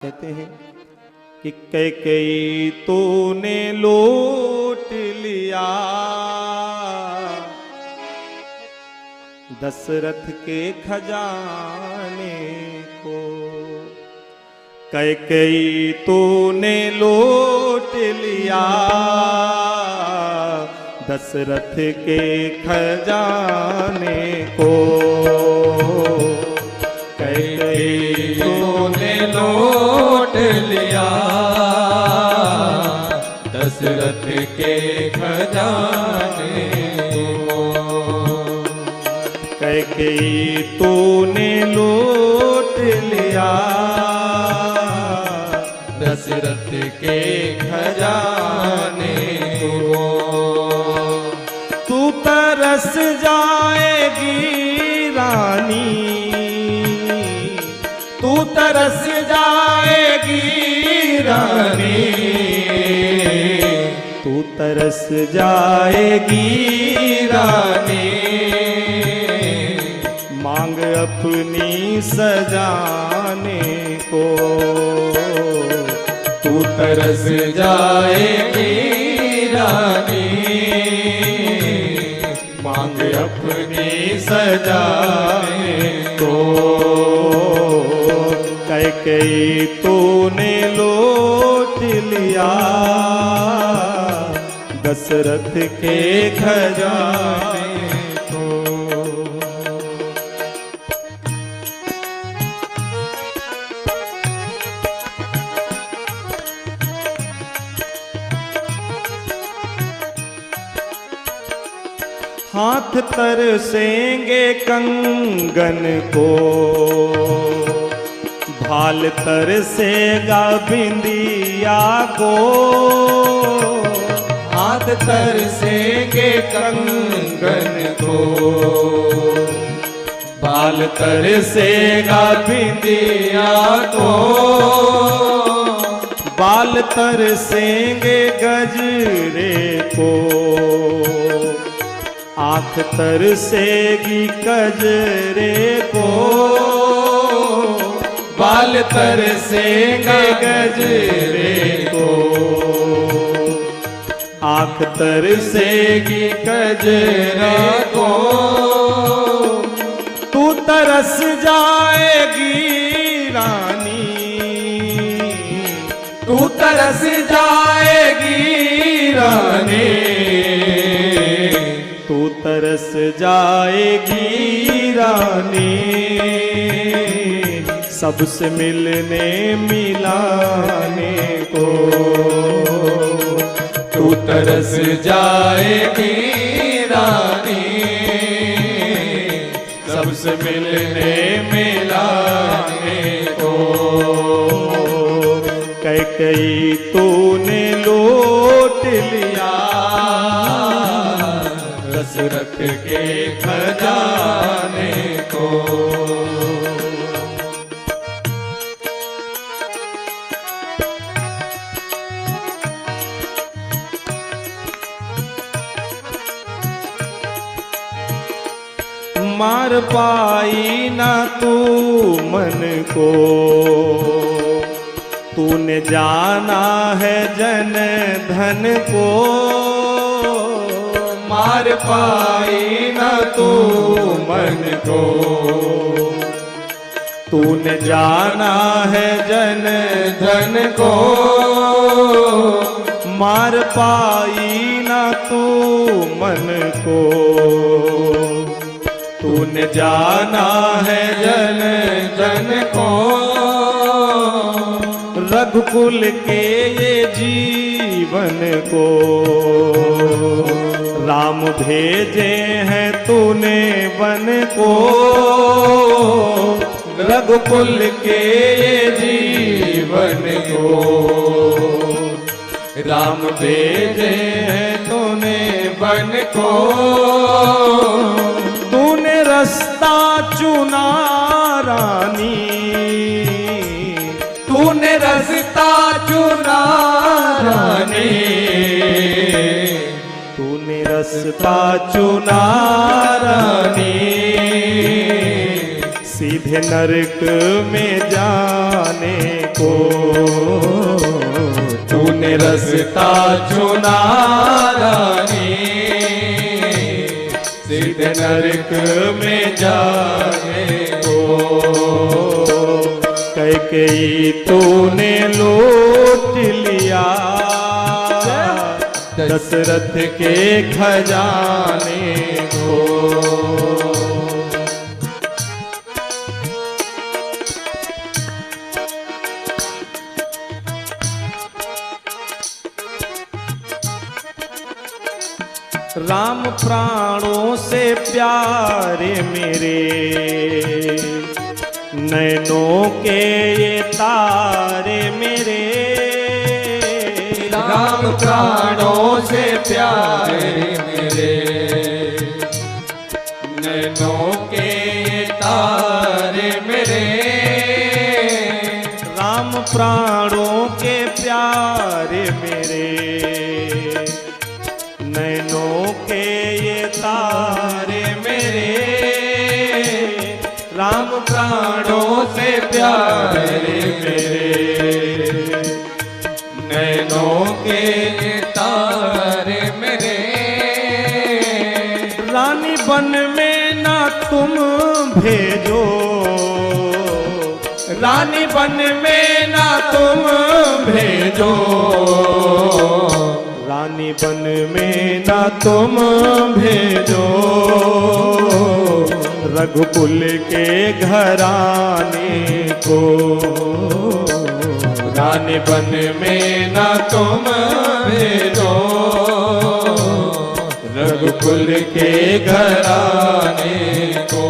कहते हैं कि कैकेयी तूने लूट लिया दशरथ के खजाने को। कैकेयी तूने लूट लिया दशरथ के खजाने को। कैकेयी तूने लूट लिया दशरथ के खजाने को। कैकेयी तूने लूट लिया दशरथ के खजाने को। तू तरस जाएगी रानी, तू तरस जाएगी रानी, तू तरस जाएगी रानी। मांग अपनी सजाने को। तू तरस जाएगी रानी, मांग अपनी सजाने को। कैकेयी तूने लूट लिया दशरथ के खजाने को। हाथ तरसेंगे कंगन को, भाल तरसेगा बिंदिया को। हाथ तरसेंगे कंगन को, भाल तरसेगा बिंदिया को। बाल तरसेंगे गजरे को, आँख तरसेगी कजरे को। बाल तरसेंगे गजरे को, आँख तरसेगी कजरे को। तू तरस जाएगी रानी, तू तरस जाएगी रानी, तू तरस जाएगी रानी। सबसे मिलने मिलाने को। तू तरस जाएगी रानी, सबसे मिलने मिलाने को। कैकेयी तूने लूट लिया दशरथ के खजाने को। मार पाई ना तू मन को, तूने जाना है जन धन को। मार पाई ना तू मन को, तूने जाना है जन धन को। मार पाई ना तू मन को, तूने जाना है जन जन को। रघुकुल के ये जीवन को राम भेजे हैं तूने वन को। रघुकुल के ये जीवन को राम भेजे हैं तूने वन को। तूने रास्ता चुना रानी, तूने रास्ता चुना रानी, तूने रास्ता चुना रानी। सीधे नरक में जाने को। तूने रास्ता चुना रानी, सीधे नरक में जाने को। कैकेयी तूने लूट लिया दशरथ के खजाने को। राम प्राणों से प्यारे मेरे, नैनों के ये तारे मेरे। राम प्राणों से प्यारे मेरे, नैनों के ये तारे मेरे। राम प्राणों के प्यारे मेरे, नैनों के ये तारे मेरे। राम प्राणों से प्यारे मेरे, नैनों के ये तारे मेरे। रानी बन में ना तुम भेजो, रानी बन में ना तुम भेजो। रानी बन में ना तुम भेजो, रघुकुल के घराने को। रानी बन में ना तुम भेजो, रघुकुल के घराने को।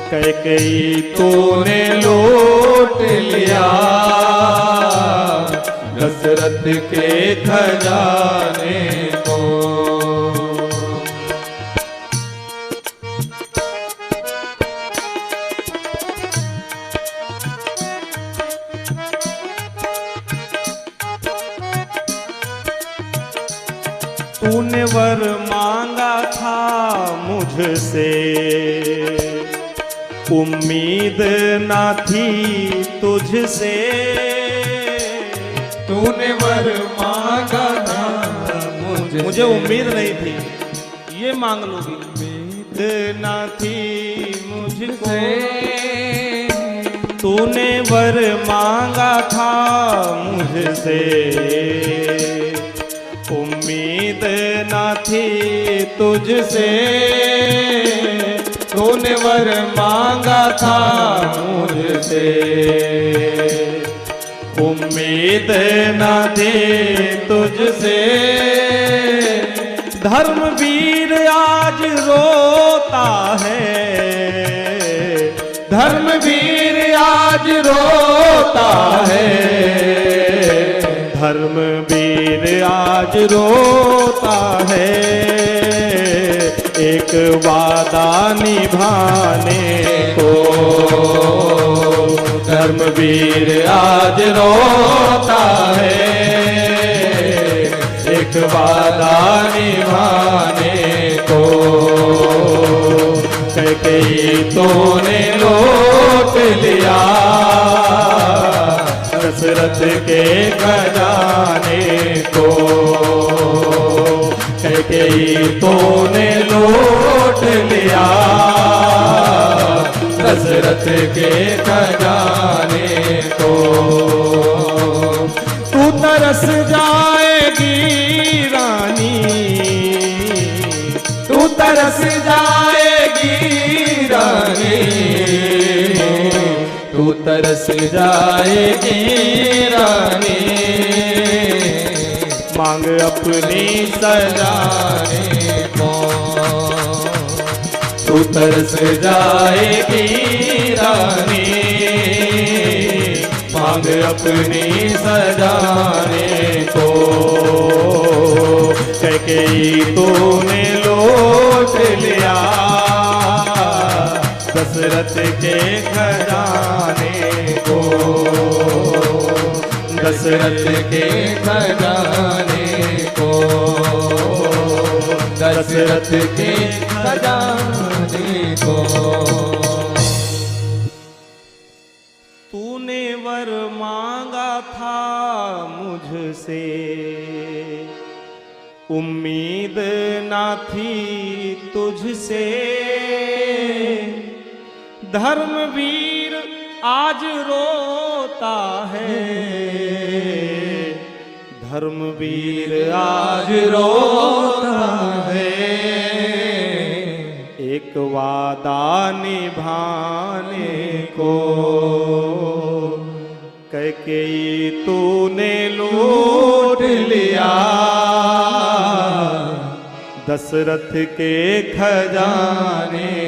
कैकेयी तूने लूट लिया दशरथ के खजाने को। तूने वर मांगा था मुझसे, उम्मीद ना थी तुझसे। तूने वर मांगा था मुझे उम्मीद नहीं थी, ये मांग लूंगी। उम्मीद ना थी मुझसे, तूने वर मांगा था मुझसे। उम्मीद ना थी तुझसे, तूने वर मांगा था मुझसे। उम्मीद न थी तुझसे। धर्मवीर आज रोता है, धर्मवीर आज रोता है। धर्मवीर आज रोता है, एक वादा निभाने को। धर्मवीर आज रोता है, एक वादा निभाने को। कैकेयी तूने लूट लिया दशरथ के खजाने को। कैकेयी तूने लूट लिया दशरथ के खजाने को। तू तरस जाएगी रानी, तू तरस जाएगी रानी। तू तरस जाएगी रानी, मांग अपनी सजाने को। तू तरस जाएगी रानी, मांग अपनी सजाने को। कैकेयी तूने लूट लिया दशरथ के खजाने को। दशरथ के खजाने को, दशरथ के खजाने को। तूने वर मांगा था मुझसे, उम्मीद ना थी तुझसे। धर्मवीर आज रोता है, धर्मवीर आज रोता है। एक वादा निभाने को कैकेयी तूने लूट लिया, दशरथ के खजाने